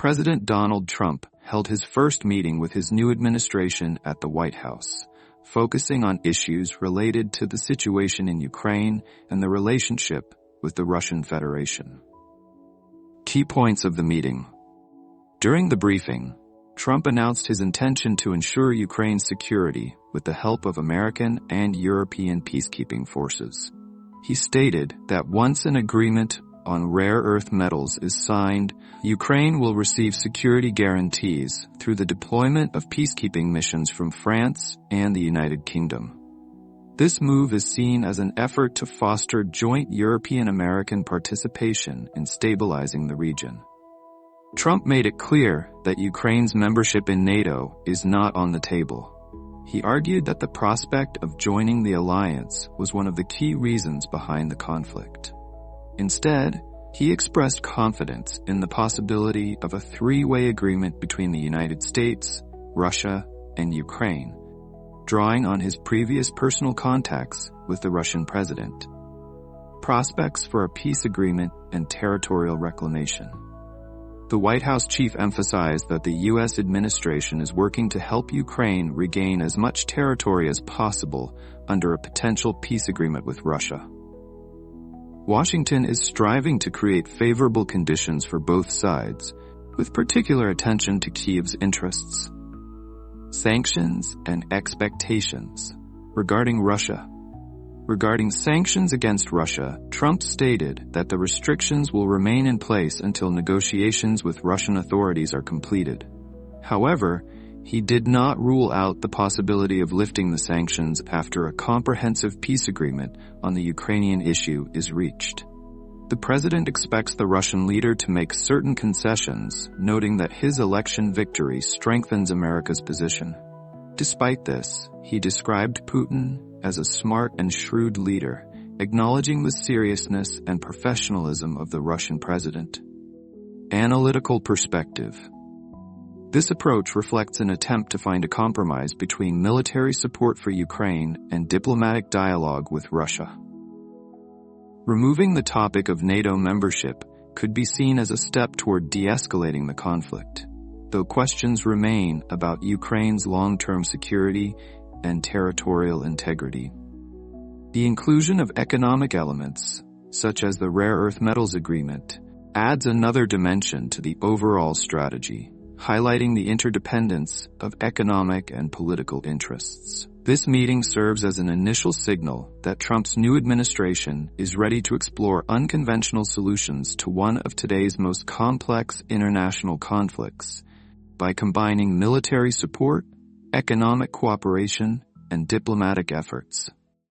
President Donald Trump held his first meeting with his new administration at the White House, focusing on issues related to the situation in Ukraine and the relationship with the Russian Federation. Key points of the meeting. During the briefing, Trump announced his intention to ensure Ukraine's security with the help of American and European peacekeeping forces. He stated that once an agreement on rare earth metals is signed, Ukraine will receive security guarantees through the deployment of peacekeeping missions from France and the United Kingdom. This move is seen as an effort to foster joint European-American participation in stabilizing the region. Trump made it clear that Ukraine's membership in NATO is not on the table. He argued that the prospect of joining the alliance was one of the key reasons behind the conflict. Instead, he expressed confidence in the possibility of a three-way agreement between the United States, Russia, and Ukraine, drawing on his previous personal contacts with the Russian president. Prospects for a peace agreement and territorial reclamation. The White House chief emphasized that the U.S. administration is working to help Ukraine regain as much territory as possible under a potential peace agreement with Russia. Washington is striving to create favorable conditions for both sides, with particular attention to Kyiv's interests. Sanctions and expectations. Regarding Russia. Regarding sanctions against Russia, Trump stated that the restrictions will remain in place until negotiations with Russian authorities are completed. However, he did not rule out the possibility of lifting the sanctions after a comprehensive peace agreement on the Ukrainian issue is reached. The president expects the Russian leader to make certain concessions, noting that his election victory strengthens America's position. Despite this, he described Putin as a smart and shrewd leader, acknowledging the seriousness and professionalism of the Russian president. Analytical perspective. This approach reflects an attempt to find a compromise between military support for Ukraine and diplomatic dialogue with Russia. Removing the topic of NATO membership could be seen as a step toward de-escalating the conflict, though questions remain about Ukraine's long-term security and territorial integrity. The inclusion of economic elements, such as the Rare Earth Metals Agreement, adds another dimension to the overall strategy, highlighting the interdependence of economic and political interests. This meeting serves as an initial signal that Trump's new administration is ready to explore unconventional solutions to one of today's most complex international conflicts by combining military support, economic cooperation, and diplomatic efforts.